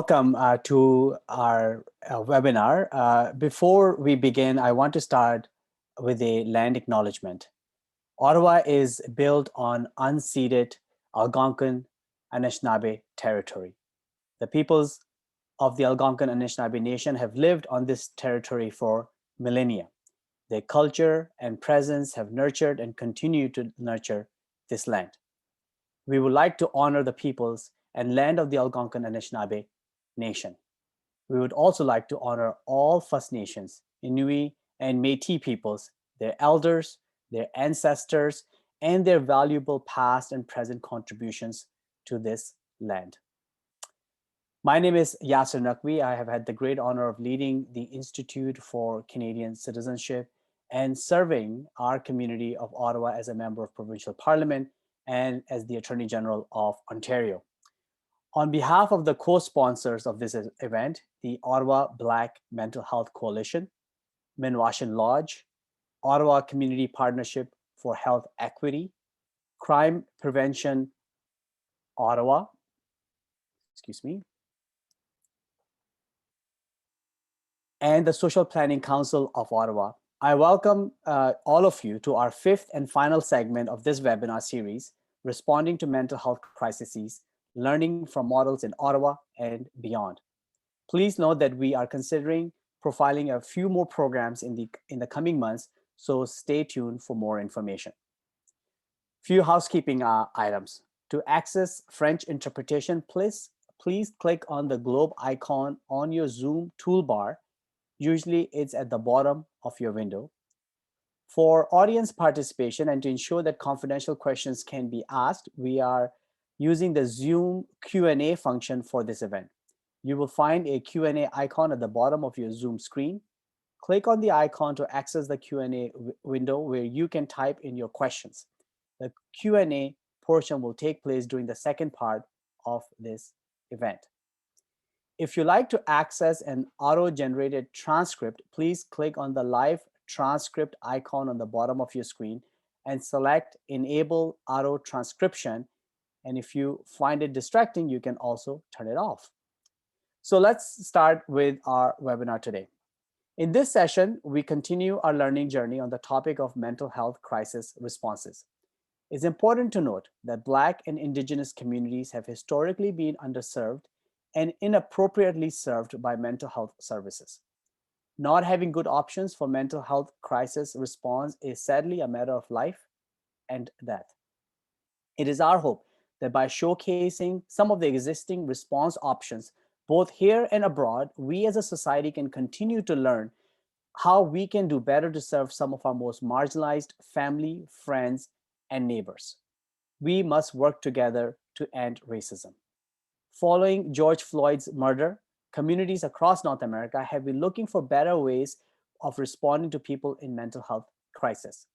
Welcome to our webinar. Before we begin, I want to start with a land acknowledgement. Ottawa is built on unceded Algonquin Anishinaabe territory. The peoples of the Algonquin Anishinaabe Nation have lived on this territory for millennia. Their culture and presence have nurtured and continue to nurture this land. We would like to honor the peoples and land of the Algonquin Anishinaabe Nation. We would also like to honor all First Nations, Inuit, and Métis peoples, their elders, their ancestors, and their valuable past and present contributions to this land. My name is Yasser Naqvi. I have had the great honor of leading the Institute for Canadian Citizenship and serving our community of Ottawa as a member of provincial parliament and as the Attorney General of Ontario. On behalf of the co-sponsors of this event, the Ottawa Black Mental Health Coalition, Minwashin Lodge, Ottawa Community Partnership for Health Equity, Crime Prevention Ottawa, and the Social Planning Council of Ottawa, I welcome all of you to our fifth and final segment of this webinar series, Responding to Mental Health Crises, Learning from Models in Ottawa and Beyond. Please note that we are considering profiling a few more programs in the coming months, so stay tuned for more information. Few housekeeping items. To access French interpretation, please click on the globe icon on your Zoom toolbar. Usually it's at the bottom of your window. For audience participation and to ensure that confidential questions can be asked, we are using the Zoom Q&A function for this event. You will find a Q&A icon at the bottom of your Zoom screen. Click on the icon to access the Q&A window where you can type in your questions. The Q&A portion will take place during the second part of this event. If you like to access an auto-generated transcript, please click on the live transcript icon on the bottom of your screen and select Enable Auto Transcription. And if you find it distracting, you can also turn it off. So let's start with our webinar today. In this session, we continue our learning journey on the topic of mental health crisis responses. It's important to note that Black and Indigenous communities have historically been underserved and inappropriately served by mental health services. Not having good options for mental health crisis response is sadly a matter of life and death. It is our hope that by showcasing some of the existing response options, both here and abroad, we as a society can continue to learn how we can do better to serve some of our most marginalized family, friends, and neighbors. We must work together to end racism. Following George Floyd's murder, communities across North America have been looking for better ways of responding to people in mental health crisis.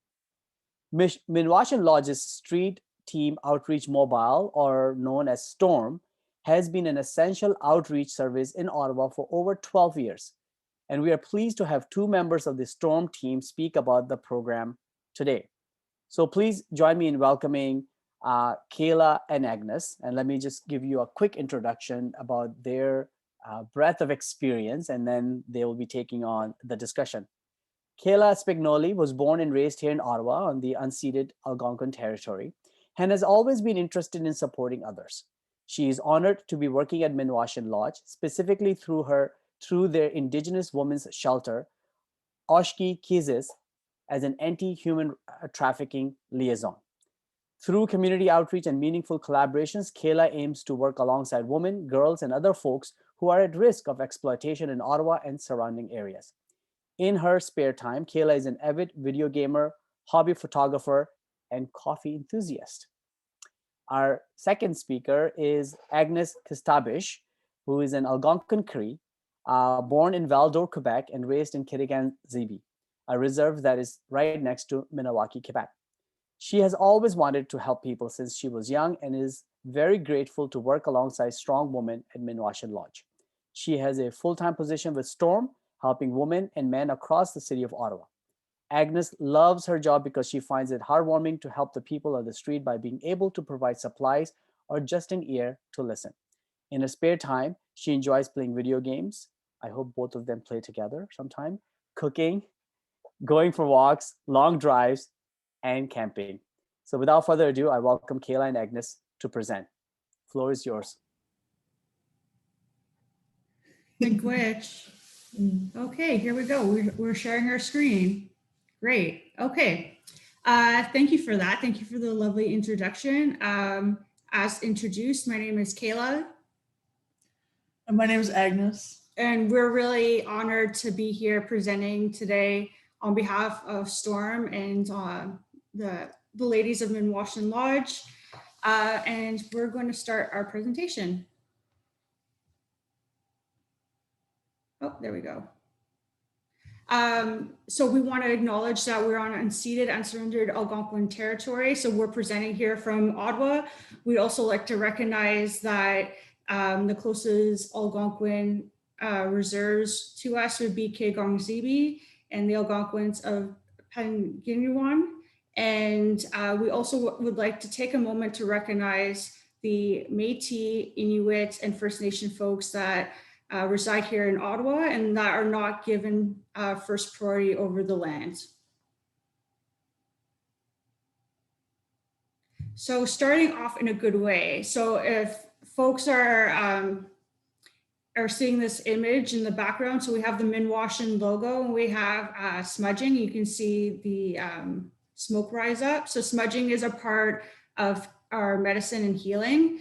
Minwashin Lodge's street team Outreach Mobile, or known as STORM, has been an essential outreach service in Ottawa for over 12 years. And we are pleased to have two members of the STORM team speak about the program today. So please join me in welcoming Kayla and Agnes. And let me just give you a quick introduction about their breadth of experience, and then they will be taking on the discussion. Kayla Spignoli was born and raised here in Ottawa on the unceded Algonquin territory and has always been interested in supporting others. She is honored to be working at Minwashin Lodge, specifically through their Indigenous Women's Shelter, Crises, as an anti-human trafficking liaison. Through community outreach and meaningful collaborations, Kayla aims to work alongside women, girls, and other folks who are at risk of exploitation in Ottawa and surrounding areas. In her spare time, Kayla is an avid video gamer, hobby photographer, and coffee enthusiast. Our second speaker is Agnes Kistabish, who is an Algonquin Cree, born in Val-d'Or, Quebec, and raised in Kitigan-Zibi, a reserve that is right next to Minnewaukee, Quebec. She has always wanted to help people since she was young and is very grateful to work alongside strong women at Minwashin Lodge. She has a full-time position with STORM, helping women and men across the city of Ottawa. Agnes loves her job because she finds it heartwarming to help the people on the street by being able to provide supplies or just an ear to listen. In her spare time, she enjoys playing video games. I hope both of them play together sometime, cooking, going for walks, long drives, and camping. So without further ado, I welcome Kayla and Agnes to present. Floor is yours. Which, okay, here we go. We're sharing our screen. Great. Okay. Thank you for that. Thank you for the lovely introduction. As introduced, my name is Kayla. And my name is Agnes. And we're really honored to be here presenting today on behalf of Storm and the ladies of Minwashin Lodge. And we're going to start our presentation. Oh, there we go. So we want to acknowledge that we're on unceded, unsurrendered Algonquin territory. So we're presenting here from Ottawa. We'd also like to recognize that the closest Algonquin reserves to us would be Kegongzibi and the Algonquins of Penguinuan. And we also would like to take a moment to recognize the Métis, Inuit, and First Nation folks that reside here in Ottawa and that are not given first priority over the land. So starting off in a good way. So if folks are seeing this image in the background, so we have the Minwashin logo and we have smudging. You can see the smoke rise up. So smudging is a part of our medicine and healing.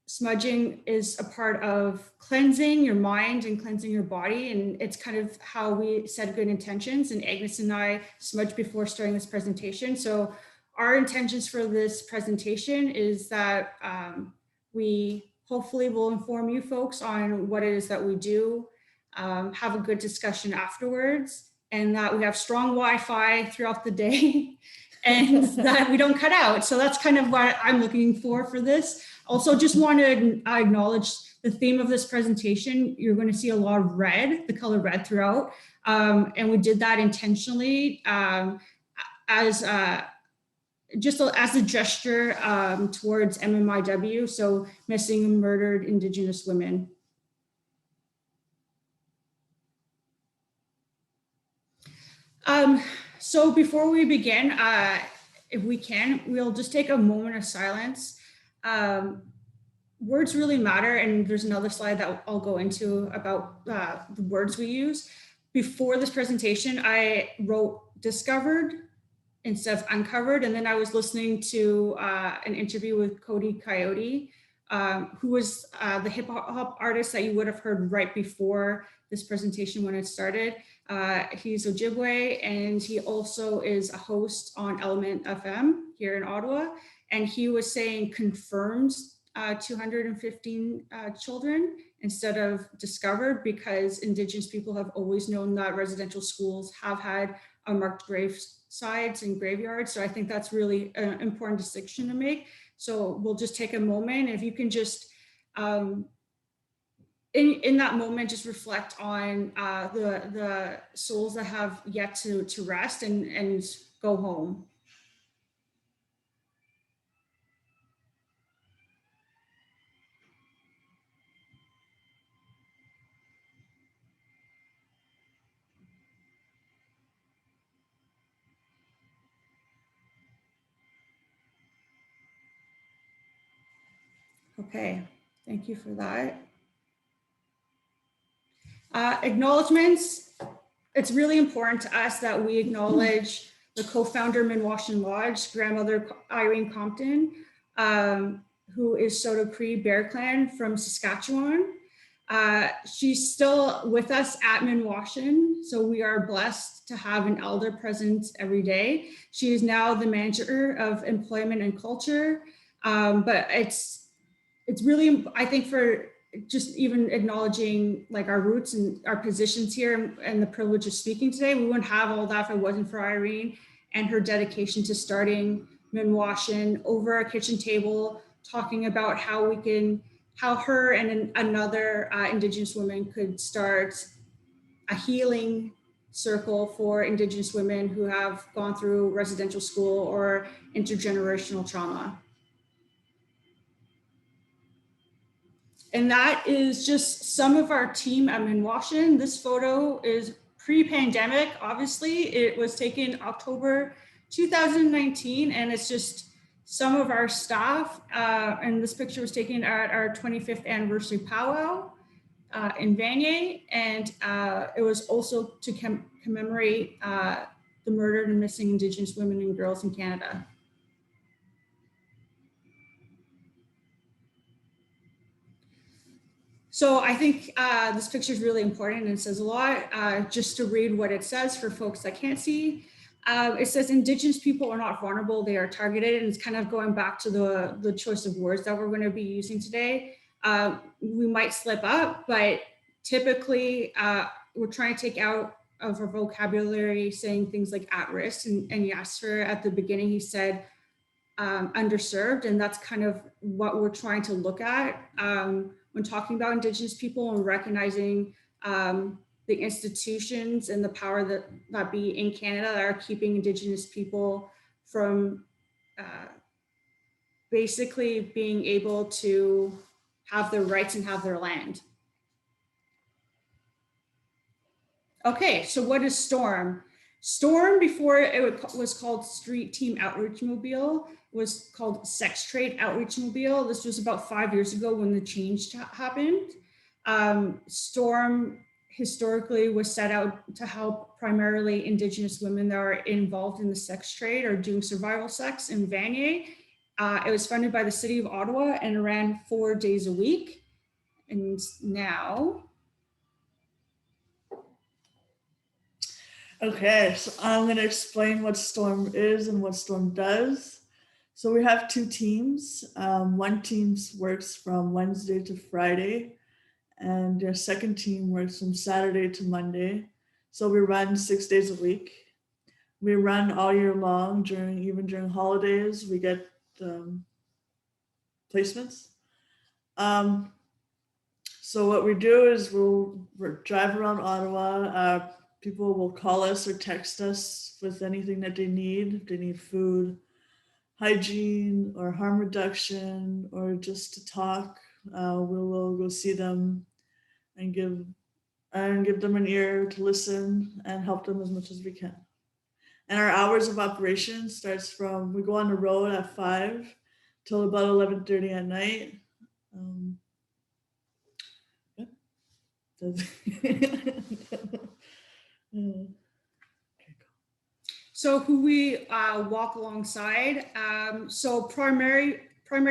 Smudging is a part of cleansing your mind and cleansing your body. And it's kind of how we set good intentions. And Agnes and I smudged before starting this presentation. So our intentions for this presentation is that we hopefully will inform you folks on what it is that we do, have a good discussion afterwards, and that we have strong Wi-Fi throughout the day and that we don't cut out. So that's kind of what I'm looking for this. Also, just want to acknowledge the theme of this presentation. You're going to see a lot of red, the color red throughout. And we did that intentionally as just as a gesture towards MMIW, so missing and murdered Indigenous women. So before we begin, if we can, we'll just take a moment of silence. Words really matter, and there's another slide that I'll go into about the words we use. Before this presentation, I wrote discovered instead of uncovered, and then I was listening to an interview with Cody Coyote, who was the hip hop artist that you would have heard right before this presentation when it started. He's Ojibwe, and he also is a host on Element FM here in Ottawa. And he was saying confirmed 215 children instead of discovered, because Indigenous people have always known that residential schools have had unmarked grave sites and graveyards. So I think that's really an important distinction to make. So we'll just take a moment. If you can just, in that moment, just reflect on the souls that have yet to rest and go home. Okay, thank you for that. Acknowledgements. It's really important to us that we acknowledge the co-founder Minwashin Lodge, grandmother Irene Compton, who is Soto Cree Bear Clan from Saskatchewan. She's still with us at Minwashin, so we are blessed to have an elder present every day. She is now the manager of employment and culture, but it's really, I think, for just even acknowledging like our roots and our positions here and the privilege of speaking today. We wouldn't have all that if it wasn't for Irene and her dedication to starting Minwashin over a kitchen table, talking about how her and another Indigenous woman could start a healing circle for Indigenous women who have gone through residential school or intergenerational trauma. And that is just some of our team at Minwashin. This photo is pre-pandemic, obviously. It was taken October 2019, and it's just some of our staff. And this picture was taken at our 25th anniversary powwow in Vanier. And it was also to commemorate the murdered and missing Indigenous women and girls in Canada. So I think this picture is really important and says a lot. Just to read what it says for folks that can't see. It says Indigenous people are not vulnerable, they are targeted. And it's kind of going back to the choice of words that we're going to be using today. We might slip up, but typically we're trying to take out of our vocabulary saying things like at risk. And Yasser at the beginning, he said underserved. And that's kind of what we're trying to look at when talking about Indigenous people and recognizing the institutions and the power that be in Canada that are keeping Indigenous people from basically being able to have their rights and have their land. Okay, so what is STORM? STORM, before it was called Street Team Outreach Mobile, was called Sex Trade Outreach Mobile. This was about 5 years ago when the change happened. STORM historically was set out to help primarily Indigenous women that are involved in the sex trade or doing survival sex in Vanier. It was funded by the city of Ottawa and ran 4 days a week. And now, Okay, so I'm going to explain what STORM is and what STORM does. So we have 2 teams. One team works from Wednesday to Friday, and their second team works from Saturday to Monday. So we run 6 days a week. We run all year long, even during holidays. We get placements. So what we do is we'll drive around Ottawa. People will call us or text us with anything that they need. If they need food, hygiene, or harm reduction, or just to talk, we'll go see them and give them an ear to listen and help them as much as we can. And our hours of operation starts from, we go on the road at 5 till about 11:30 at night. So who we walk alongside. So primary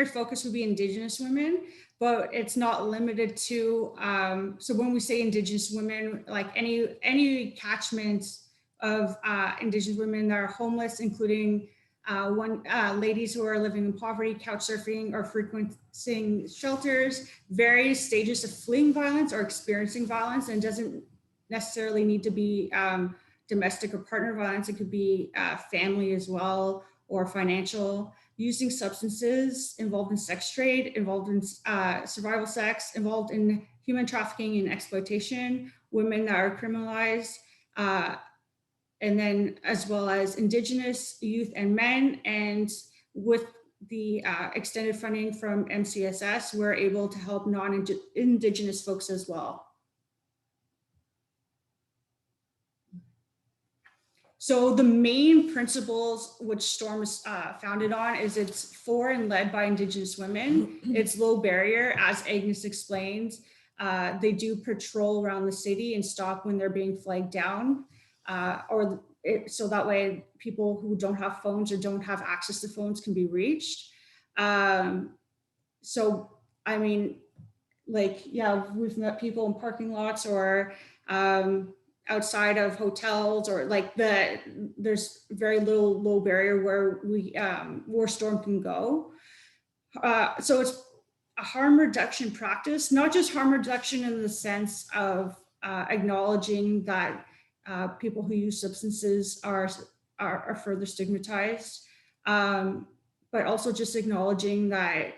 focus would be Indigenous women, but it's not limited to, so when we say Indigenous women, like any catchment of Indigenous women that are homeless, including ladies who are living in poverty, couch surfing, or frequenting shelters, various stages of fleeing violence or experiencing violence, and doesn't necessarily need to be domestic or partner violence. It could be family as well, or financial, using substances, involved in sex trade, involved in survival sex, involved in human trafficking and exploitation, women that are criminalized, and then as well as Indigenous youth and men. And with the extended funding from MCSS, we're able to help non-Indigenous folks as well. So the main principles which STORM is founded on is it's for and led by Indigenous women. It's low barrier, as Agnes explains. They do patrol around the city and stop when they're being flagged down. So that way people who don't have phones or don't have access to phones can be reached. So, I mean, like, yeah, we've met people in parking lots or outside of hotels, or like there's very little low barrier where STORM can go. So it's a harm reduction practice, not just harm reduction in the sense of acknowledging that people who use substances are further stigmatized, but also just acknowledging that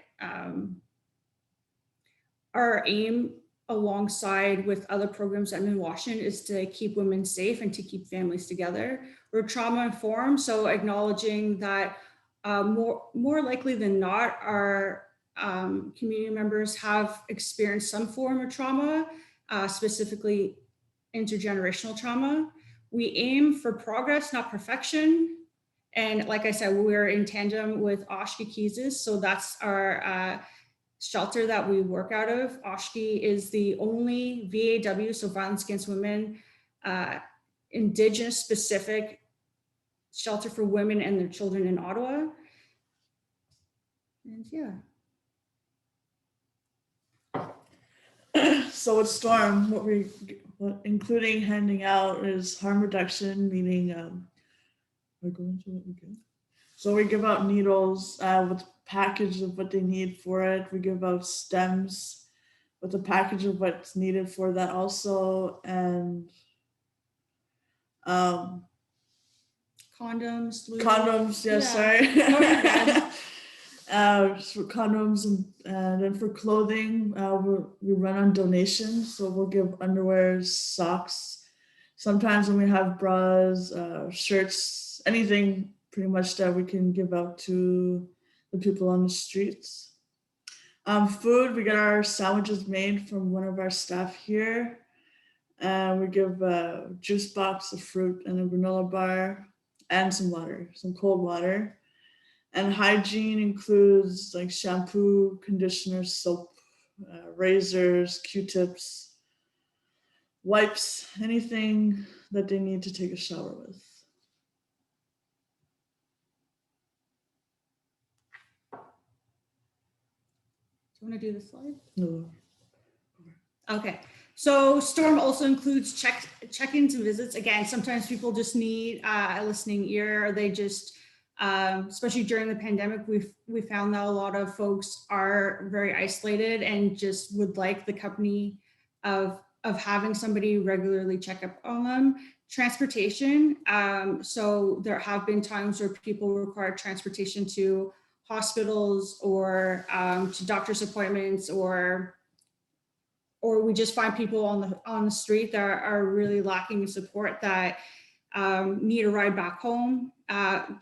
our aim alongside with other programs at Minwashin is to keep women safe and to keep families together. We're trauma informed, so acknowledging that more likely than not, our community members have experienced some form of trauma, specifically intergenerational trauma. We aim for progress, not perfection. And like I said, we're in tandem with Crises. So that's our shelter that we work out of. Oshki is the only VAW, so violence against women, Indigenous specific shelter for women and their children in Ottawa. And yeah. So with Storm, what including handing out is harm reduction, meaning we're going to it again. So we give out needles with a package of what they need for it. We give out stems with a package of what's needed for that also, and Condoms. condoms. Yeah, sorry. For condoms and then for clothing, we run on donations. So we'll give underwear, socks. Sometimes when we have bras, shirts, anything pretty much that we can give out to the people on the streets. Food, we get our sandwiches made from one of our staff here. And we give a juice box of fruit and a granola bar and some water, some cold water. And hygiene includes like shampoo, conditioner, soap, razors, Q-tips, wipes, anything that they need to take a shower with. Do you want to do the slide? No. Okay. So Storm also includes check-ins and visits. Again, sometimes people just need a listening ear, or they just, especially during the pandemic, we found that a lot of folks are very isolated and just would like the company of having somebody regularly check up on them. Transportation. So there have been times where people require transportation to hospitals or to doctor's appointments, or we just find people on the street that are really lacking support, that need a ride back home.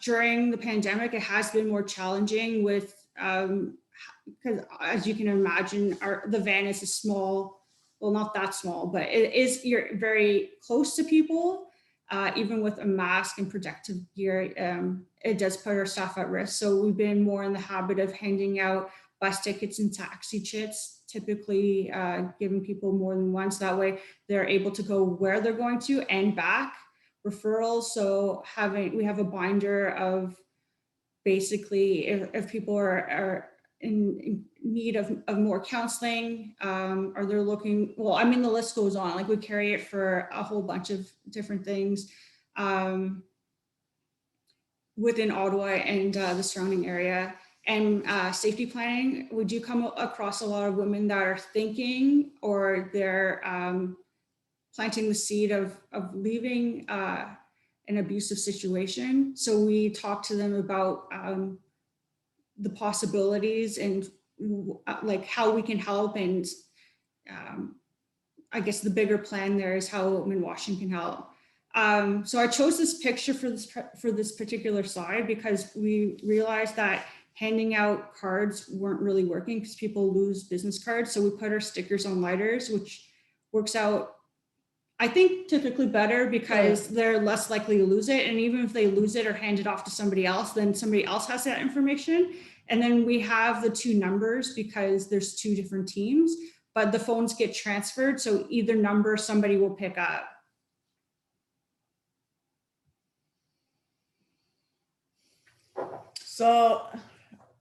During the pandemic, it has been more challenging with, because as you can imagine, the van is a small, well, not that small, but you're very close to people. Even with a mask and protective gear, it does put our staff at risk. So we've been more in the habit of handing out bus tickets and taxi chits, typically giving people more than once. That way they're able to go where they're going to and back. Referrals, so we have a binder of basically if people are in need of more counseling, or they're looking, well, I mean, the list goes on. Like, we carry it for a whole bunch of different things within Ottawa and the surrounding area. And safety planning, we do come across a lot of women that are thinking, or they're planting the seed of leaving an abusive situation. So we talk to them about the possibilities and like how we can help. And I guess the bigger plan there is how Minwashin can help. So I chose this picture for this particular slide because we realized that handing out cards weren't really working because people lose business cards. So we put our stickers on lighters, which works out, I think, typically better because they're less likely to lose it. And even if they lose it or hand it off to somebody else, then somebody else has that information. And then we have the two numbers because there's two different teams, but the phones get transferred. So either number somebody will pick up. So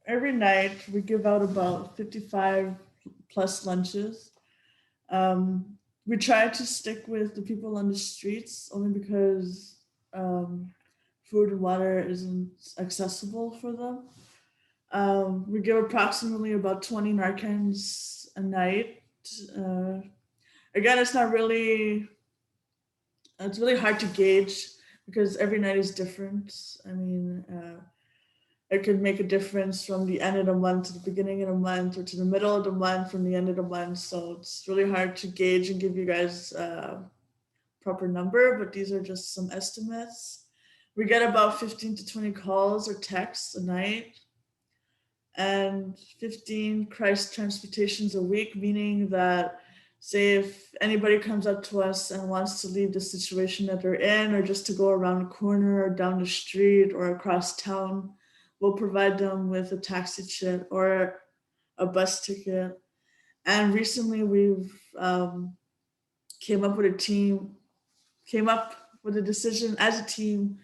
every night we give out about 55 plus lunches. We try to stick with the people on the streets only because food and water isn't accessible for them. We give approximately about 20 Narcans a night. Again, it's really hard to gauge because every night is different. I mean, it could make a difference from the end of the month to the beginning of the month, or to the middle of the month from the end of the month. So it's really hard to gauge and give you guys a proper number, but these are just some estimates. We get about 15 to 20 calls or texts a night. and 15 crisis transportations a week, meaning that, say, if anybody comes up to us and wants to leave the situation that they're in, or just to go around a corner or down the street or across town, we'll provide them with a taxi ticket or a bus ticket. And recently we've came up with a decision as a team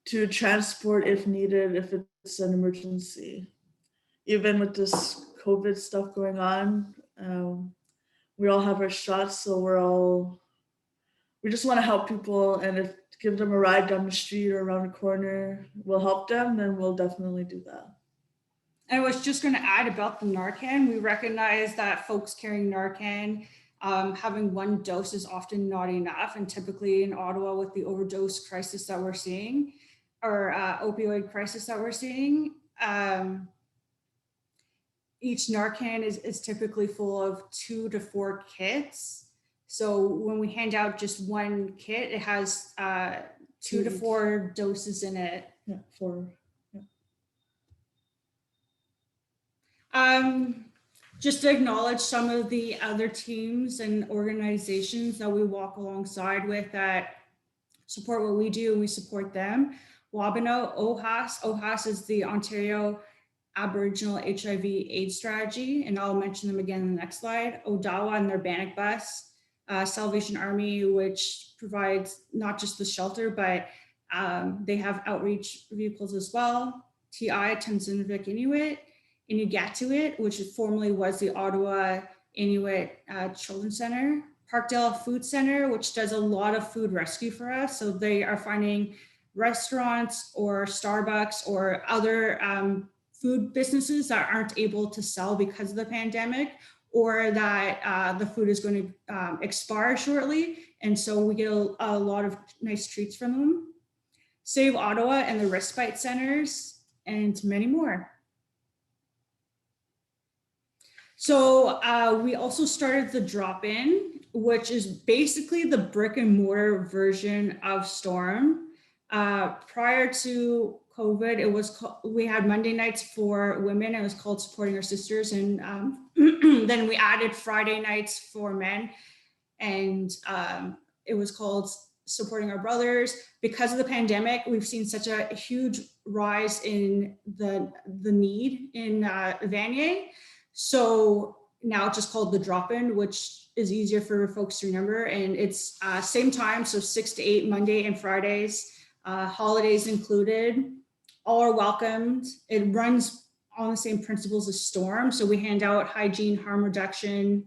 to transport if needed, if it's an emergency. Even with this COVID stuff going on, we all have our shots, so we just want to help people, and if give them a ride down the street or around the corner will help them, then we'll definitely do that. I was just going to add about the Narcan. We recognize that folks carrying Narcan, having one dose is often not enough. And typically in Ottawa, with the overdose crisis that we're seeing, or opioid crisis that we're seeing, each Narcan is typically full of 2 to 4 kits. So when we hand out just one kit, it has 2 to 4 doses in it. Yeah, 4. Just to acknowledge some of the other teams and organizations that we walk alongside with that support what we do, and we support them. Wabano, OHAS is the Ontario Aboriginal HIV/AIDS strategy, and I'll mention them again in the next slide. Odawa and their Bannock bus, Salvation Army, which provides not just the shelter, but they have outreach vehicles as well. TI, Tunzinavik Inuit, Inugatuit, which formerly was the Ottawa Inuit Children's Center. Parkdale Food Center, which does a lot of food rescue for us. So they are finding restaurants or Starbucks or other food businesses that aren't able to sell because of the pandemic, or that the food is going to expire shortly. And so we get a lot of nice treats from them. Save Ottawa and the Respite Centers, and many more. So we also started the drop-in, which is basically the brick and mortar version of Storm. Prior to COVID, we had Monday nights for women. It was called Supporting Our Sisters, and then we added Friday nights for men, and it was called Supporting Our Brothers. Because of the pandemic, we've seen such a huge rise in the need in Vanier. So now it's just called the drop-in, which is easier for folks to remember. And it's same time, so 6 to 8, Monday and Fridays, holidays included. All are welcomed. It runs on the same principles as Storm. So we hand out hygiene, harm reduction,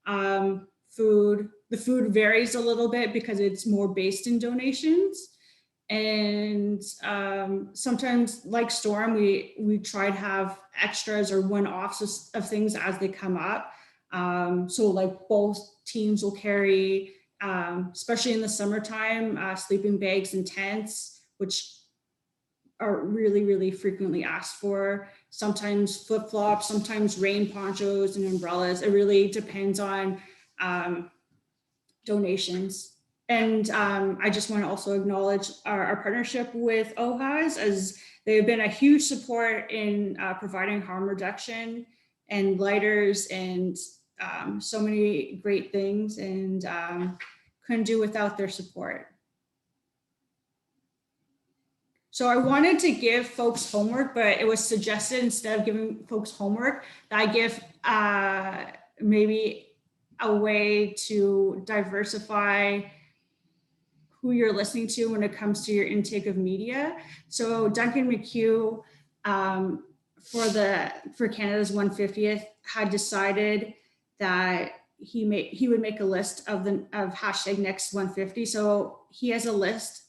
food. The food varies a little bit because it's more based in donations. And sometimes, like Storm, we try to have extras or one-offs of things as they come up. So like both teams will carry, especially in the summertime, sleeping bags and tents, which are really, really frequently asked for. Sometimes flip-flops, sometimes rain ponchos and umbrellas. It really depends on donations. And I just want to also acknowledge our partnership with OHAS, as they've been a huge support in providing harm reduction and lighters and so many great things, and couldn't do without their support. So I wanted to give folks homework, but it was suggested instead of giving folks homework that I give maybe a way to diversify who you're listening to when it comes to your intake of media. So Duncan McHugh, for Canada's 150th, had decided that he would make a list of hashtag next 150. So he has a list.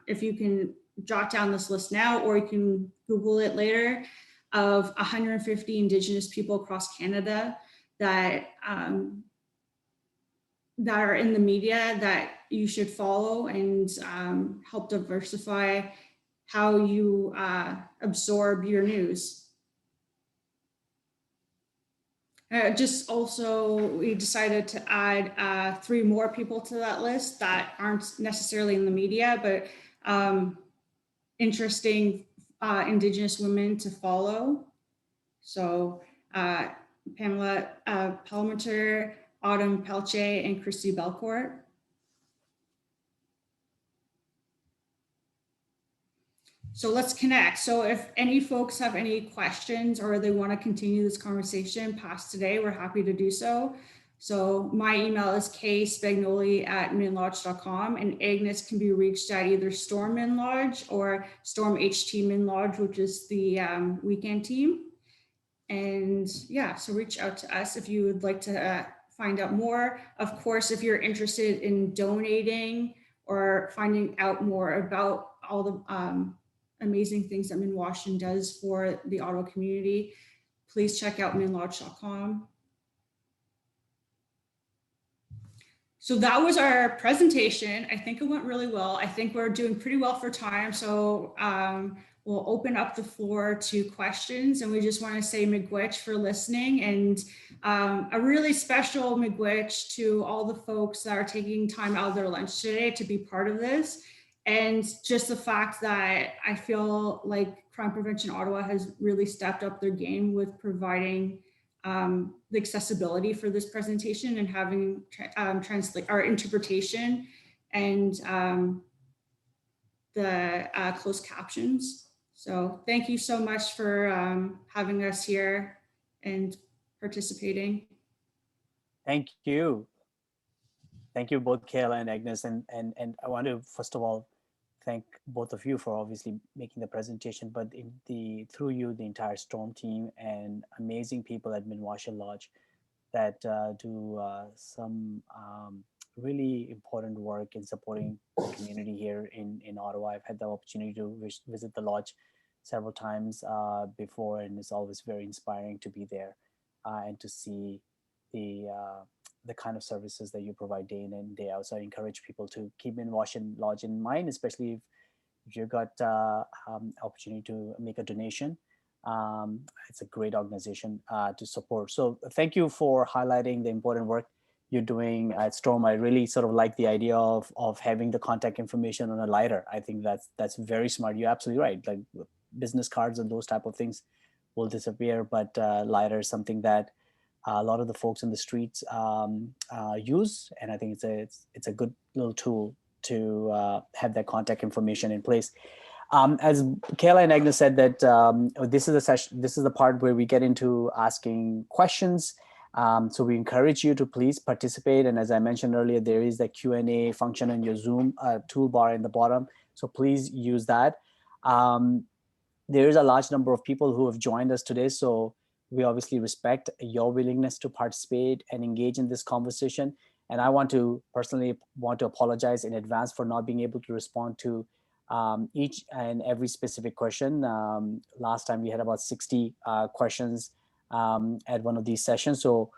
If you can jot down this list now, or you can Google it later, of 150 Indigenous people across Canada that are in the media that you should follow, and help diversify how you absorb your news. Just also, we decided to add 3 more people to that list that aren't necessarily in the media, but interesting Indigenous women to follow. So Pamela Palmenter, Autumn Pelche, and Christy Belcourt. So let's connect. So if any folks have any questions or they want to continue this conversation past today, we're happy to do so. So my email is kspagnoli@minlodge.com, and Agnes can be reached at either Storm Minlodge or Storm HT Minlodge, which is the weekend team. And yeah, so reach out to us if you would like to find out more. Of course, if you're interested in donating or finding out more about all the amazing things that Minwashin does for the Ottawa community, please check out minlodge.com. So that was our presentation. I think it went really well. I think we're doing pretty well for time. So we'll open up the floor to questions, and we just want to say miigwech for listening, and a really special miigwech to all the folks that are taking time out of their lunch today to be part of this. And just the fact that I feel like Crime Prevention Ottawa has really stepped up their game with providing the accessibility for this presentation and having translate our interpretation and the closed captions. So thank you so much for having us here and participating. Thank you. Thank you both, Kayla and Agnes. And I want to, first of all, thank both of you for obviously making the presentation, but through you, the entire Storm team and amazing people at Minwashin Lodge that do some really important work in supporting the community here in Ottawa. I've had the opportunity to visit the lodge several times before, and it's always very inspiring to be there and to see the kind of services that you provide day in and day out. So I encourage people to keep Minwashin Lodge in mind, especially if you've got opportunity to make a donation. It's a great organization to support. So thank you for highlighting the important work you're doing at Storm. I really sort of like the idea of having the contact information on a lighter. I think that's very smart. You're absolutely right. Like business cards and those type of things will disappear, but lighter is something that a lot of the folks in the streets use, and I think it's a good little tool to have that contact information in place. As Kayla and Agnes said, that this is a session. This is the part where we get into asking questions. So we encourage you to please participate. And as I mentioned earlier, there is the Q&A function in your Zoom toolbar in the bottom. So please use that. There is a large number of people who have joined us today. So we obviously respect your willingness to participate and engage in this conversation. And I personally want to apologize in advance for not being able to respond to each and every specific question. Last time we had about 60 questions at one of these sessions. So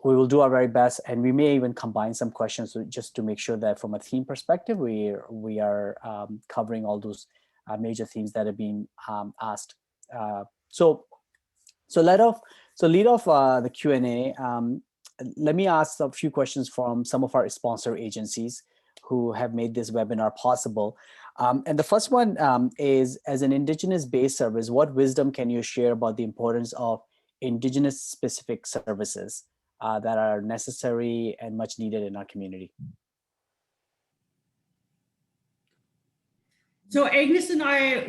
we will do our very best, and we may even combine some questions just to make sure that from a theme perspective, we are covering all those major themes that have been asked. So lead off the Q&A. Let me ask a few questions from some of our sponsor agencies who have made this webinar possible. And the first one is, as an Indigenous-based service, what wisdom can you share about the importance of Indigenous-specific services that are necessary and much needed in our community? So Agnes and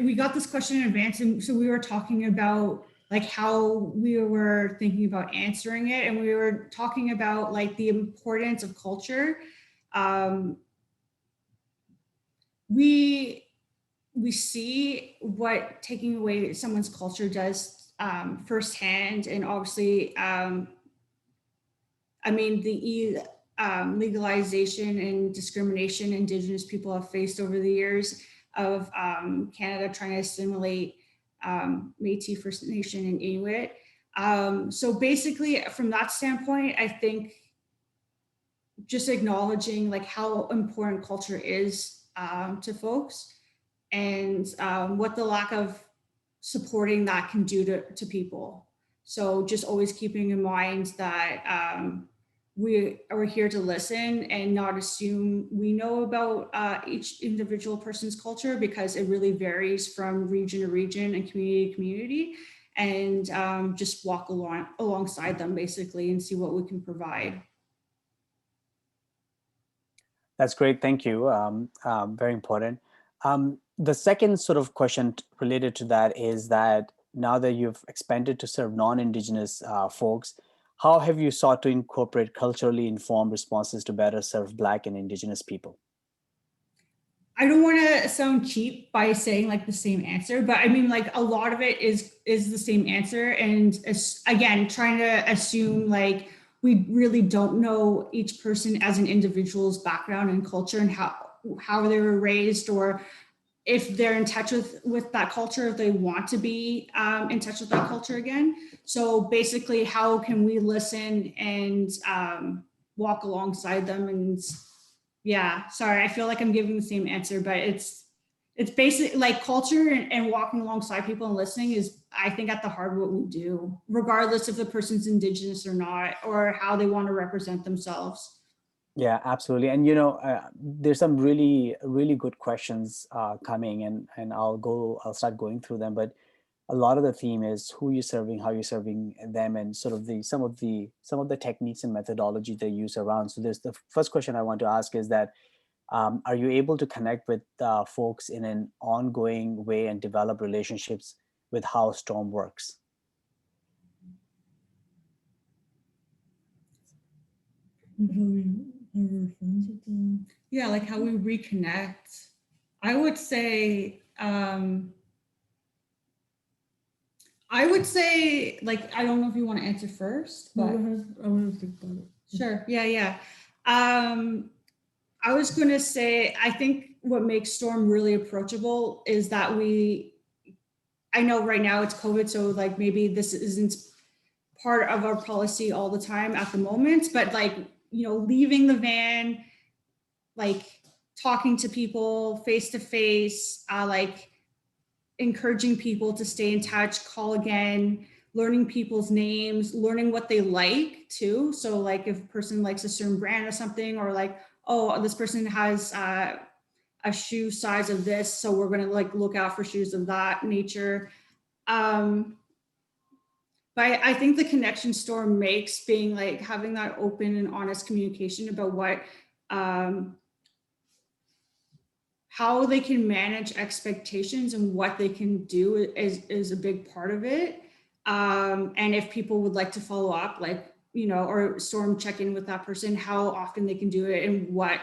we got this question in advance, and so we were talking about like how we were thinking about answering it, and we were talking about like the importance of culture. We see what taking away someone's culture does firsthand, and obviously, I mean, the legalization and discrimination Indigenous people have faced over the years of Canada trying to assimilate Métis, First Nation, and Inuit. So basically, from that standpoint, I think just acknowledging like how important culture is to folks, and what the lack of supporting that can do to people. So just always keeping in mind that we are here to listen and not assume we know about each individual person's culture, because it really varies from region to region and community to community. and just walk alongside them basically and see what we can provide. That's great. Thank you. Very important. The second sort of question related to that is that now that you've expanded to serve non-Indigenous folks, how have you sought to incorporate culturally informed responses to better serve Black and Indigenous people? I don't want to sound cheap by saying like the same answer, but I mean, like a lot of it is the same answer. And again, trying to assume like we really don't know each person as an individual's background and culture and how they were raised, or if they're in touch with that culture, if they want to be in touch with that culture again. So basically, how can we listen and walk alongside them? And yeah, sorry, I feel like I'm giving the same answer, but it's basically like culture and walking alongside people and listening is, I think, at the heart of what we do, regardless if the person's Indigenous or not, or how they want to represent themselves. Yeah, absolutely. And there's some really, really good questions coming, and I'll start going through them. But a lot of the theme is who you're serving, how you're serving them, and sort of some of the techniques and methodology they use around. So there's the first question I want to ask is that are you able to connect with folks in an ongoing way and develop relationships with how Storm works? Yeah, like how we reconnect. I would say like, I don't know if you want to answer first, but Go ahead. I want to think about it. Sure. Yeah. I was going to say, I think what makes Storm really approachable is that I know right now it's COVID, so like maybe this isn't part of our policy all the time at the moment, but like, leaving the van, like talking to people face to face, like encouraging people to stay in touch, call again, learning people's names, learning what they like too. So like if a person likes a certain brand or something, or like, oh, this person has a shoe size of this, so we're going to like look out for shoes of that nature. But I think the connection Storm makes being like having that open and honest communication about what how they can manage expectations and what they can do is a big part of it. And if people would like to follow up, like, or Storm check in with that person, how often they can do it and what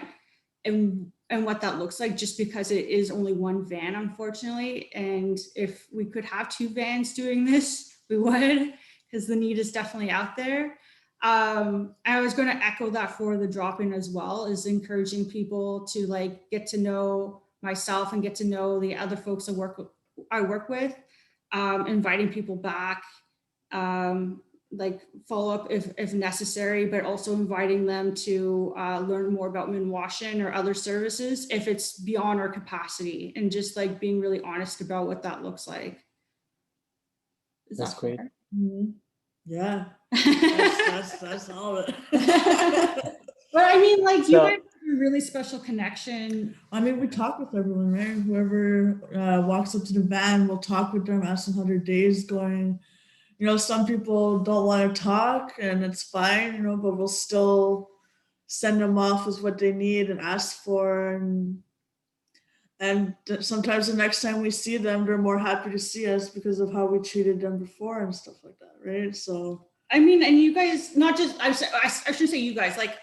that looks like, just because it is only one van, unfortunately. And if we could have two vans doing this, we would, because the need is definitely out there. I was going to echo that for the drop-in as well, is encouraging people to like get to know myself and get to know the other folks I work with, inviting people back, like follow up if necessary, but also inviting them to learn more about Minwashin or other services if it's beyond our capacity, and just like being really honest about what that looks like. That's great. Mm-hmm. Yeah. That's all of it. But I mean, like, you guys have a really special connection. I mean, we talk with everyone, right? Whoever walks up to the van, we'll talk with them, ask them how their day is going. Some people don't want to talk, and it's fine, but we'll still send them off with what they need and ask for. And sometimes the next time we see them, they're more happy to see us because of how we treated them before and stuff like that, right? So, I mean, and you guys, not just, I should say you guys, like,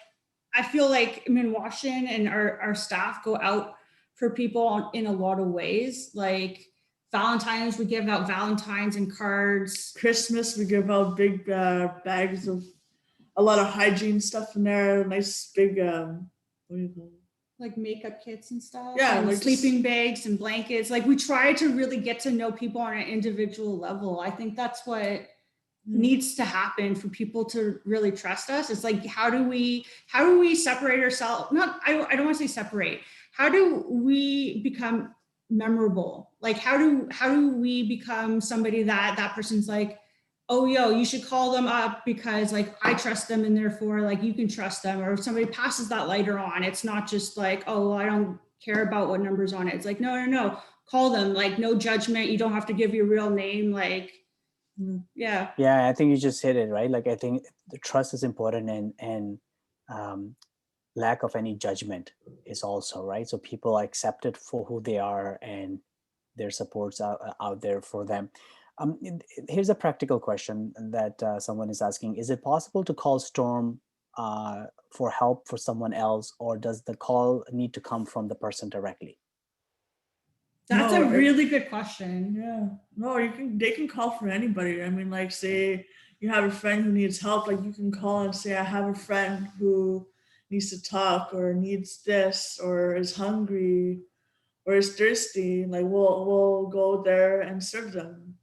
I feel like Minwashin and our staff go out for people in a lot of ways. Like Valentine's, we give out Valentines and cards. Christmas, we give out big bags of a lot of hygiene stuff in there. Nice big, what do you call it? Like makeup kits and stuff. Yeah, and like sleeping bags and blankets. Like we try to really get to know people on an individual level. I think that's what needs to happen for people to really trust us. It's like, how do we separate ourselves? I don't want to say separate. How do we become memorable? Like, how do we become somebody that person's like, oh, you should call them up because like I trust them and therefore like you can trust them. Or if somebody passes that lighter on, it's not just like, oh, well, I don't care about what number's on it. It's like, no, call them, like no judgment. You don't have to give your real name. Like, Yeah. Yeah, I think you just hit it, right? Like, I think the trust is important, and lack of any judgment is also, right? So people are accepted for who they are, and their supports out there for them. Here's a practical question that someone is asking: is it possible to call Storm for help for someone else, or does the call need to come from the person directly? That's No, a really good question. yeah. No, they can call for anybody. I mean, like, say you have a friend who needs help, like you can call and say, I have a friend who needs to talk or needs this or is hungry or is thirsty. Like we'll go there and serve them.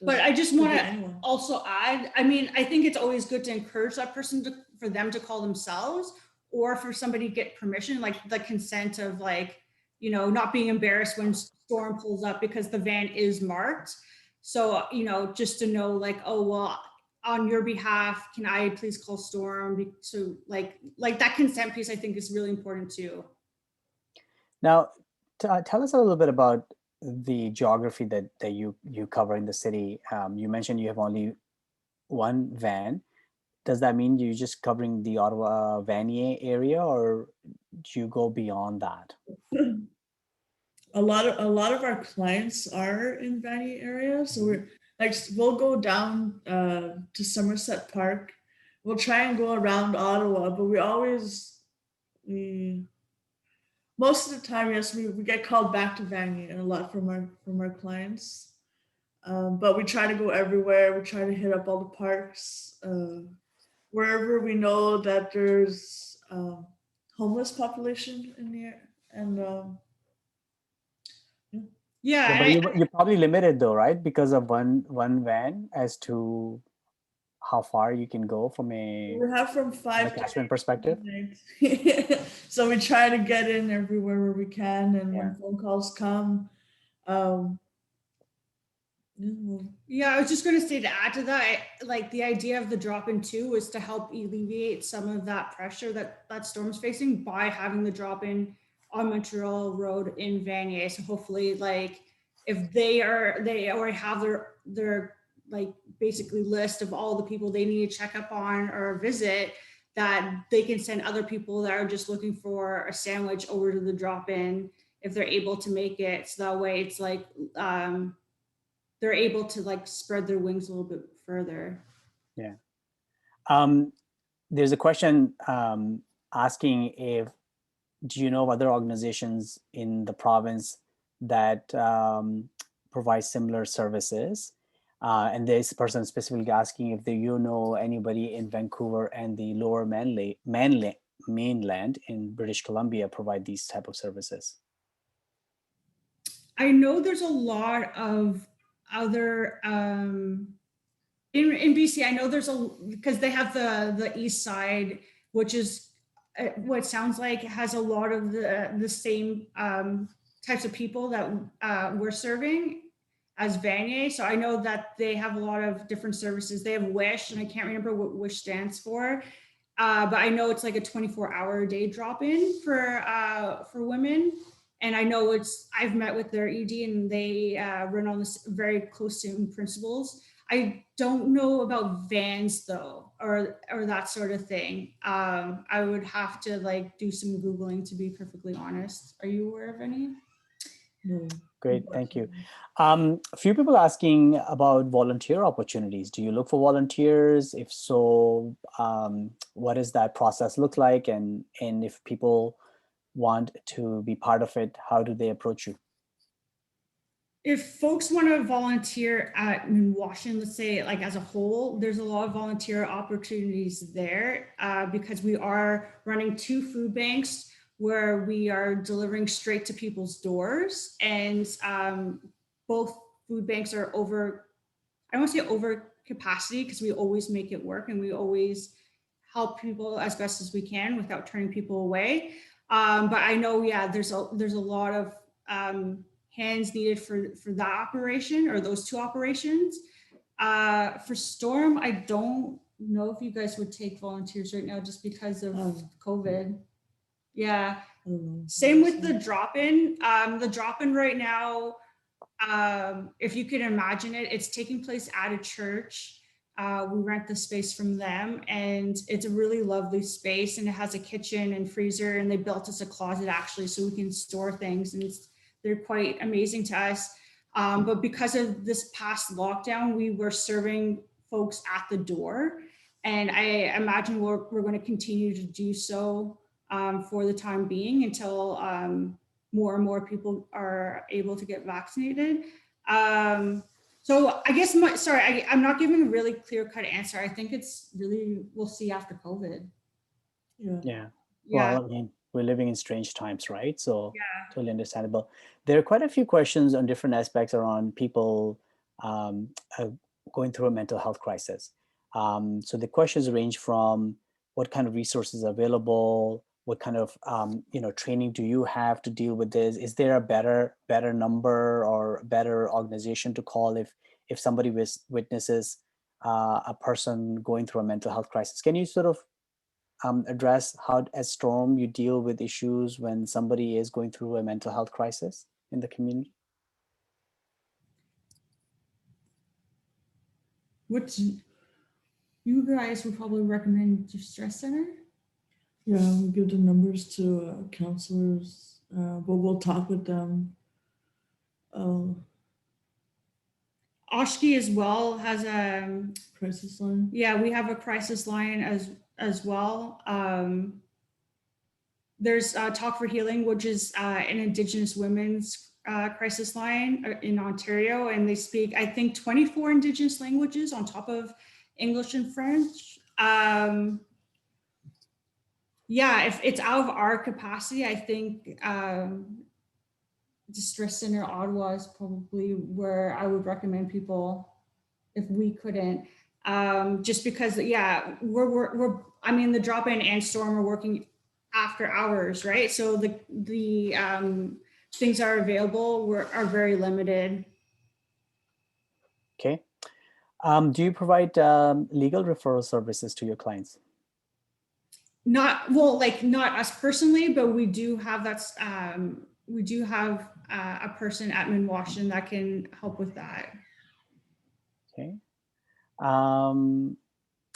But I just Could want be to anyone. also add, I mean, I think it's always good to encourage that person for them to call themselves, or for somebody to get permission, like the consent of, like, you know, not being embarrassed when Storm pulls up because the van is marked. So, you know, just to know, like, oh, well, on your behalf, can I please call Storm? So like that consent piece, I think, is really important too. Now, tell us a little bit about the geography that you cover in the city. You mentioned you have only one van. Does that mean you're just covering the Ottawa Vanier area, or do you go beyond that? A lot of our clients are in Valley area, so we'll go down to Somerset Park. We'll try and go around Ottawa, but we most of the time, yes, we get called back to Vanier a lot from our clients. But we try to go everywhere. We try to hit up all the parks, wherever we know that there's homeless population in the and Yeah, but Yeah, you're probably limited though, right? Because of one van as to how far you can go from we a have from 5 to catchment perspective. midnight. So we try to get in everywhere where we can, and Yeah. when phone calls come, um, Yeah, I was just going to say, to add to that, like the idea of the drop-in too was to help alleviate some of that pressure that Storm's facing by having the drop-in on Montreal Road in Vanier. So hopefully, like, if they already have their like basically list of all the people they need to check up on or visit, that they can send other people that are just looking for a sandwich over to the drop-in if they're able to make it. So that way, it's like they're able to like spread their wings a little bit further. Yeah. There's a question asking if, do you know of other organizations in the province that provide similar services? And this person specifically asking if you know anybody in Vancouver and the lower mainland in British Columbia provide these type of services. I know there's a lot of other in BC. I know there's because they have the east side, which is what sounds like has a lot of the same types of people that we're serving as Vanier. So I know that they have a lot of different services. They have Wish, and I can't remember what Wish stands for. But I know it's like a 24-hour day drop-in for women. And I know I've met with their ED, and they run on this very close to principles. I don't know about vans though, or that sort of thing. I would have to like do some Googling, to be perfectly honest. Are you aware of any? no. Great, thank you. A few people asking about volunteer opportunities. Do you look for volunteers? If so, what does that process look like? And if people want to be part of it, how do they approach you? If folks want to volunteer at Minwashin, let's say like as a whole, there's a lot of volunteer opportunities there because we are running 2 food banks where we are delivering straight to people's doors. And both food banks are I don't want to say over capacity, because we always make it work and we always help people as best as we can without turning people away. But I know, yeah, there's a lot of hands needed for that operation, or those 2 operations. For Storm, I don't know if you guys would take volunteers right now just because of COVID. Yeah. Same with the drop-in. The drop-in right now, if you can imagine it, it's taking place at a church. We rent the space from them, and it's a really lovely space, and it has a kitchen and freezer, and they built us a closet actually so we can store things, and they're quite amazing to us. But because of this past lockdown, we were serving folks at the door, and I imagine we're going to continue to do so for the time being until more and more people are able to get vaccinated. So I guess I'm not giving a really clear-cut answer. I think it's really, we'll see after COVID. Yeah. Yeah. Yeah. Well, I mean, we're living in strange times, right? So Yeah. totally understandable. There are quite a few questions on different aspects around people um, uh, going through a mental health crisis. So the questions range from what kind of resources are available, what kind of training do you have to deal with this? Is there a better number or better organization to call if somebody witnesses a person going through a mental health crisis? Can you sort of address how as Storm you deal with issues when somebody is going through a mental health crisis in the community? What you guys would probably recommend distress center? Yeah, we give the numbers to counselors, but we'll talk with them. Oshki as well has a Crisis line. yeah, we have a crisis line as well. There's Talk for Healing, which is an Indigenous women's crisis line in Ontario, and they speak, I think, 24 Indigenous languages on top of English and French. Yeah, if it's out of our capacity, I think Distress Center Ottawa is probably where I would recommend people if we couldn't. Just because, yeah, we're I mean, the Drop In and Storm are working after hours, right? So the things that are available are very limited. Okay. Do you provide legal referral services to your clients? Not well, like not us personally, but we do have we do have a person at Minwashin that can help with that. Okay.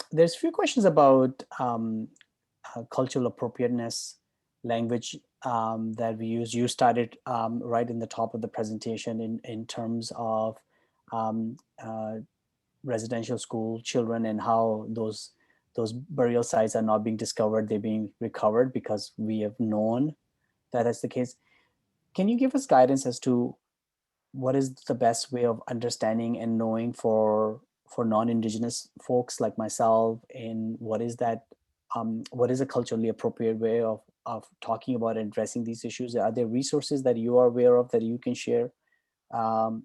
There's a few questions about cultural appropriateness, language that we use. You started right in the top of the presentation in terms of um, residential school children and how those burial sites are not being discovered, they're being recovered because we have known that is the case. Can you give us guidance as to what is the best way of understanding and knowing for non-Indigenous folks like myself, in what is that what is a culturally appropriate way of talking about and addressing these issues? Are there resources that you are aware of that you can share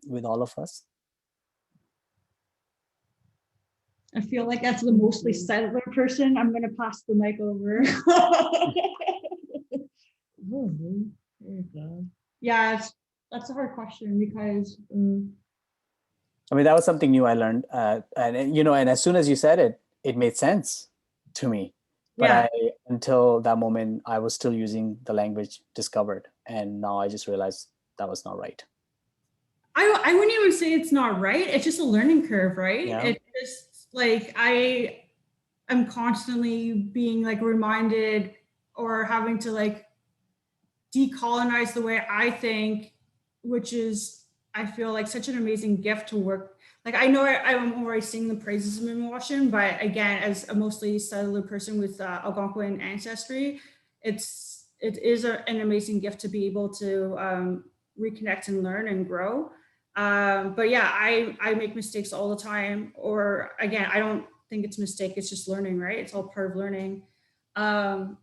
with all of us? I feel like that's the mostly settler person. I'm going to pass the mic over. Yeah, that's a hard question because I mean, that was something new I learned, and as soon as you said it, it made sense to me. But yeah, until that moment, I was still using the language discovered, and now I just realized that was not right. I wouldn't even say it's not right. It's just a learning curve, right? Yeah. It's just like I'm constantly being like reminded or having to like decolonize the way I think, which is, I feel like such an amazing gift to work. Like I know I'm already singing the praises of Minwashin, but again, as a mostly settler person with Algonquin ancestry, it is an amazing gift to be able to reconnect and learn and grow. But yeah, I make mistakes all the time, or again, I don't think it's a mistake. It's just learning, right? It's all part of learning. In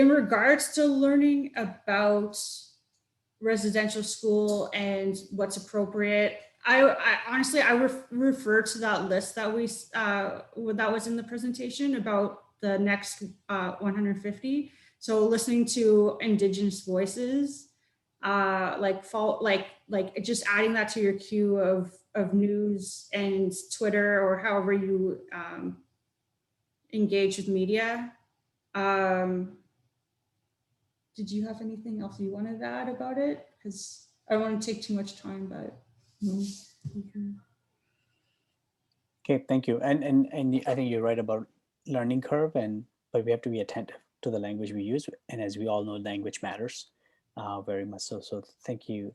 regards to learning about residential school and what's appropriate, I honestly, I refer to that list that that was in the presentation about the next 150. So listening to Indigenous voices, like just adding that to your queue of news and Twitter or however you engage with media. Did you have anything else you wanted to add about it? Because I don't want to take too much time, but. No. Okay. Okay, thank you. And I think you're right about learning curve, but we have to be attentive to the language we use. And as we all know, language matters very much so. So thank you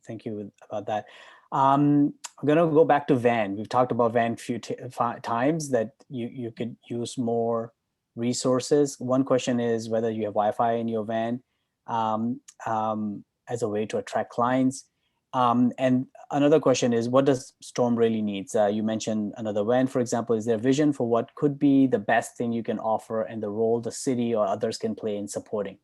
about that. I'm gonna go back to van. We've talked about van a few times that you could use more resources. One question is whether you have Wi-Fi in your van as a way to attract clients. And another question is, what does Storm really needs? You mentioned another van, for example. Is there a vision for what could be the best thing you can offer and the role the city or others can play in supporting?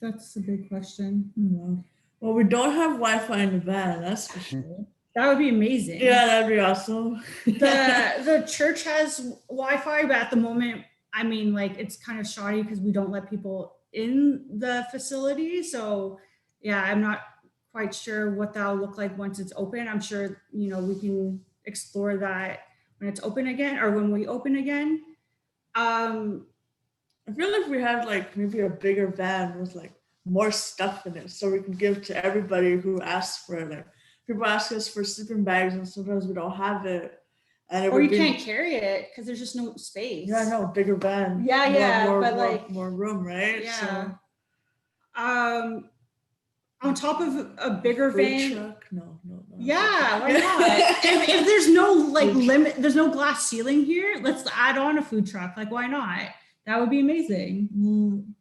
That's a big question. Yeah. Well, we don't have Wi-Fi in the van, that's for sure. That would be amazing. Yeah, that'd be awesome. The church has Wi-Fi, but at the moment, I mean, like, it's kind of shoddy because we don't let people in the facility. So yeah, I'm not quite sure what that'll look like once it's open. I'm sure, you know, we can explore that when it's open again or when we open again. I feel like we have like maybe a bigger van with like more stuff in it, so we can give to everybody who asks for it. Like people ask us for sleeping bags, and sometimes we don't have it. And it or you can't carry it because there's just no space. Yeah, no, bigger van. Yeah, more, but more, like more room, right? Yeah. So, on top of a bigger food van. truck? No. Yeah, why not? if there's no like limit, there's no glass ceiling here, let's add on a food truck. Like, why not? That would be amazing.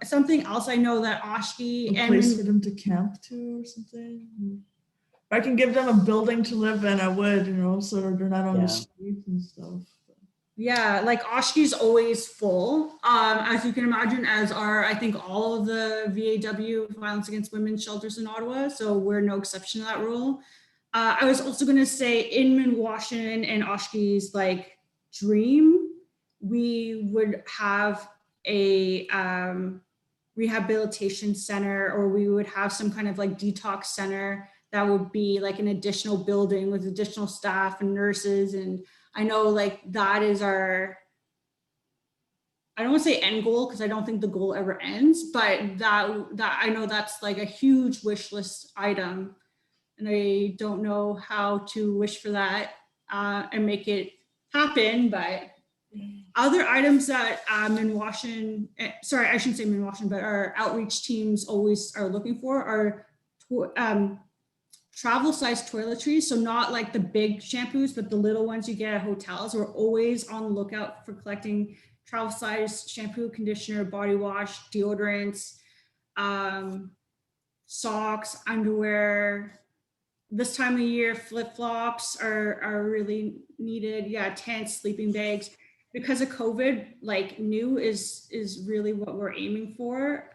Something else I know that Oshki a place for them to camp to or something. If I can give them a building to live in, I would, you know, so they're not on the streets and stuff. Yeah, like Oshki's always full. As you can imagine, as are I think all of the VAW, violence against women shelters in Ottawa. So we're no exception to that rule. I was also going to say in Minwashin and Oshki's like dream, we would have a rehabilitation center, or we would have some kind of like detox center that would be like an additional building with additional staff and nurses. And I know like that is our, I don't want to say end goal because I don't think the goal ever ends, but that I know that's like a huge wish list item. And I don't know how to wish for that and make it happen, but other items that Minwashin, sorry, I shouldn't say Minwashin, but our outreach teams always are looking for are travel size toiletries. So not like the big shampoos, but the little ones you get at hotels. We're always on the lookout for collecting travel size shampoo, conditioner, body wash, deodorants, socks, underwear. This time of year, flip-flops are really needed. Yeah, tents, sleeping bags. Because of COVID, like new is really what we're aiming for.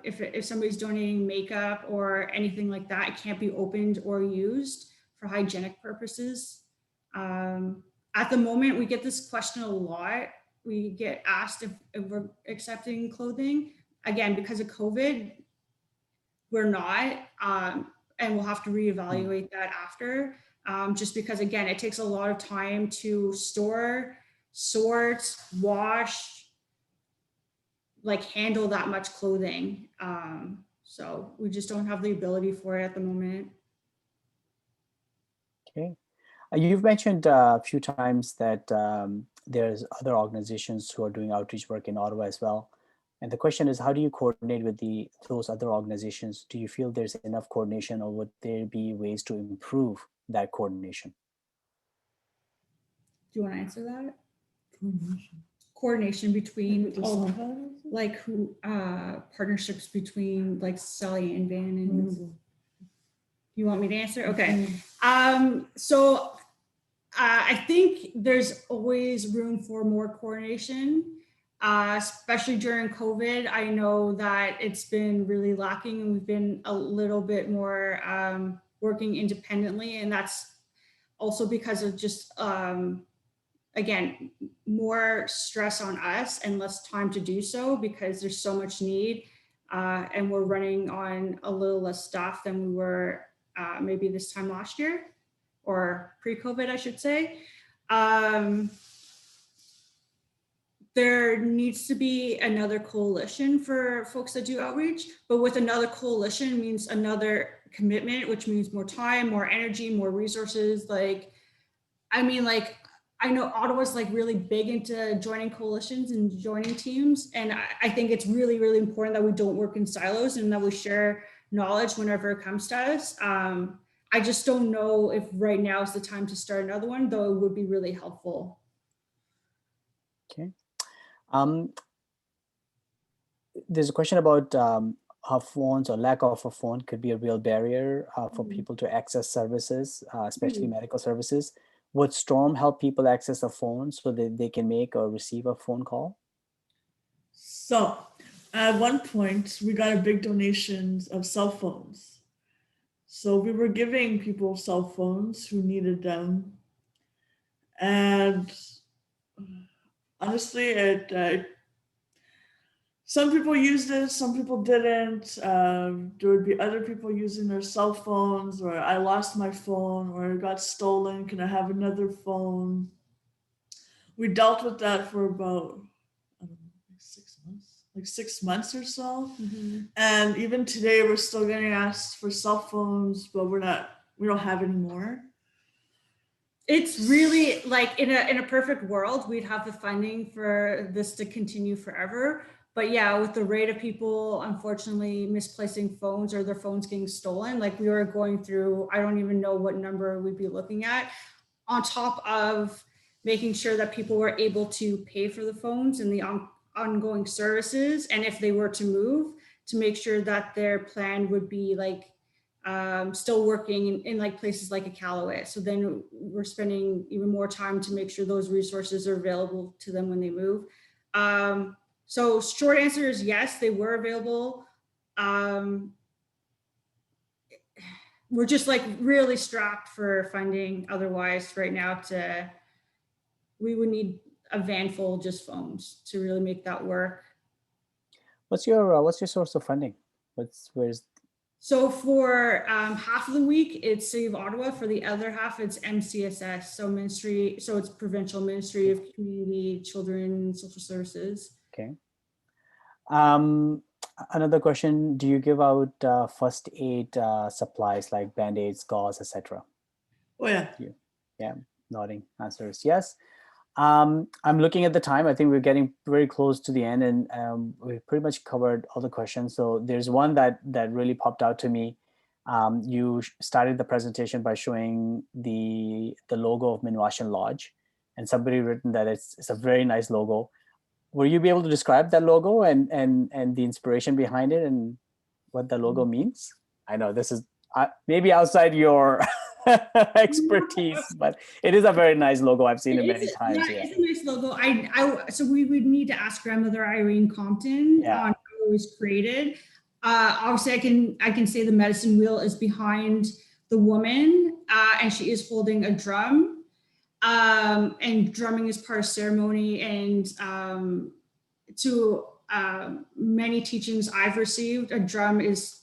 If somebody's donating makeup or anything like that, it can't be opened or used for hygienic purposes. At the moment, we get this question a lot. We get asked if we're accepting clothing. Again, because of COVID, we're not. And we'll have to reevaluate that after, just because again, it takes a lot of time to store, sort, wash, like handle that much clothing. So we just don't have the ability for it at the moment. Okay. You've mentioned a few times that there's other organizations who are doing outreach work in Ottawa as well. And the question is, how do you coordinate with those other organizations? Do you feel there's enough coordination, or would there be ways to improve that coordination? Do you want to answer that? Coordination between like who partnerships between like Sally and Van and you want me to answer? Okay. So I think there's always room for more coordination. Especially during COVID, I know that it's been really lacking and we've been a little bit more working independently. And that's also because of just, again, more stress on us and less time to do so because there's so much need. And we're running on a little less staff than we were maybe this time last year or pre-COVID, I should say. there needs to be another coalition for folks that do outreach, but with another coalition means another commitment, which means more time, more energy, more resources. Like, I mean, like, I know Ottawa's like really big into joining coalitions and joining teams. And I think it's really, really important that we don't work in silos and that we share knowledge whenever it comes to us. I just don't know if right now is the time to start another one, though it would be really helpful. Okay. There's a question about how phones or lack of a phone could be a real barrier for people to access services, especially medical services. Would Storm help people access a phone so that they can make or receive a phone call? So at one point, we got a big donations of cell phones. So we were giving people cell phones who needed them. And honestly, some people used it, some people didn't. There would be other people using their cell phones, or I lost my phone, or it got stolen. Can I have another phone? We dealt with that for about, I don't know, like 6 months, like 6 months or so. And even today, we're still getting asked for cell phones, but we don't have any more. It's really like in a perfect world, we'd have the funding for this to continue forever. But yeah, with the rate of people unfortunately misplacing phones or their phones getting stolen, like we were going through, I don't even know what number we'd be looking at, on top of making sure that people were able to pay for the phones and the ongoing services. And if they were to move, to make sure that their plan would be like still working in like places like Iqaluit. So then we're spending even more time to make sure those resources are available to them when they move. So short answer is yes, they were available. We're just like really strapped for funding otherwise right now we would need a van full of just phones to really make that work. What's your source of funding? Where's So for half of the week, it's City of Ottawa. For the other half, it's MCSS. So it's Provincial Ministry of Community, Children, Social Services. okay? Another question: do you give out first aid supplies like band-aids, gauze, etc.? Oh yeah. Yeah, nodding. Answer is yes. I'm looking at the time. I think we're getting very close to the end, and we've pretty much covered all the questions. So there's one that really popped out to me. You started the presentation by showing the logo of Minwashin Lodge, and somebody written that it's a very nice logo. Will you be able to describe that logo and the inspiration behind it and what the logo means? I know this is maybe outside your expertise, but it is a very nice logo. I've seen it many times. Yeah, it's a nice logo. So we would need to ask grandmother Irene Compton on how it was created. Obviously, I can say the medicine wheel is behind the woman, and she is holding a drum. And drumming is part of ceremony, and to many teachings I've received, a drum is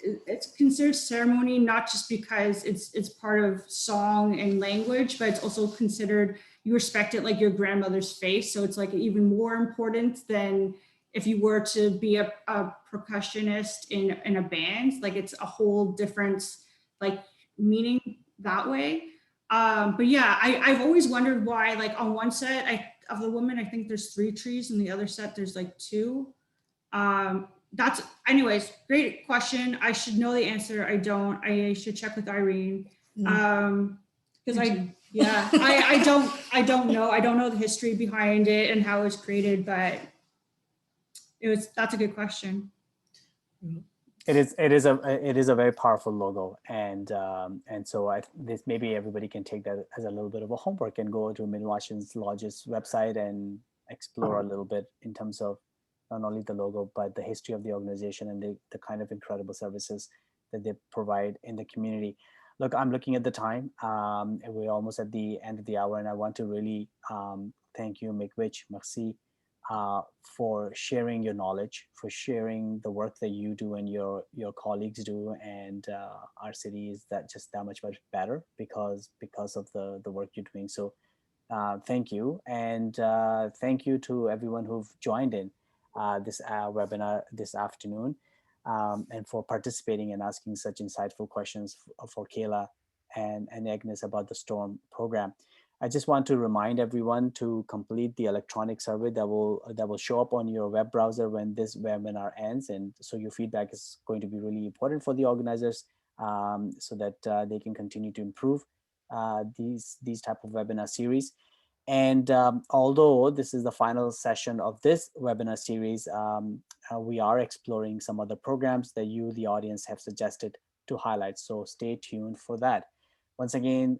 it's considered ceremony, not just because it's part of song and language, but it's also considered, you respect it like your grandmother's face. So it's like even more important than if you were to be a percussionist in a band. Like it's a whole different like meaning that way. But yeah, I've always wondered why, like on one set of the woman, I think there's 3 trees, and the other set there's like 2. That's anyways, great question. I should know the answer. I don't. I should check with Irene. Because I don't know. I don't know the history behind it and how it was created, but that's a good question. It is a very powerful logo, and so this maybe everybody can take that as a little bit of a homework and go to Minwashin's Lodge's website and explore a little bit in terms of not only the logo but the history of the organization and the kind of incredible services that they provide in the community. Look, I'm looking at the time. And we're almost at the end of the hour, and I want to really thank you, Miigwech, merci, for sharing your knowledge, for sharing the work that you do and your colleagues do, and our city is that much better because of the work you're doing. So Thank you. And thank you to everyone who've joined in this webinar this afternoon, and for participating and asking such insightful questions for Kayla and Agnes about the STORM program. I just want to remind everyone to complete the electronic survey that will show up on your web browser when this webinar ends. And so your feedback is going to be really important for the organizers, so that they can continue to improve these type of webinar series. And although this is the final session of this webinar series, we are exploring some other programs that you, the audience, have suggested to highlight. So stay tuned for that. Once again,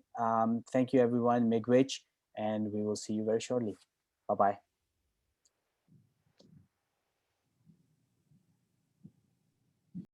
thank you everyone, Miigwech, and we will see you very shortly. Bye-bye.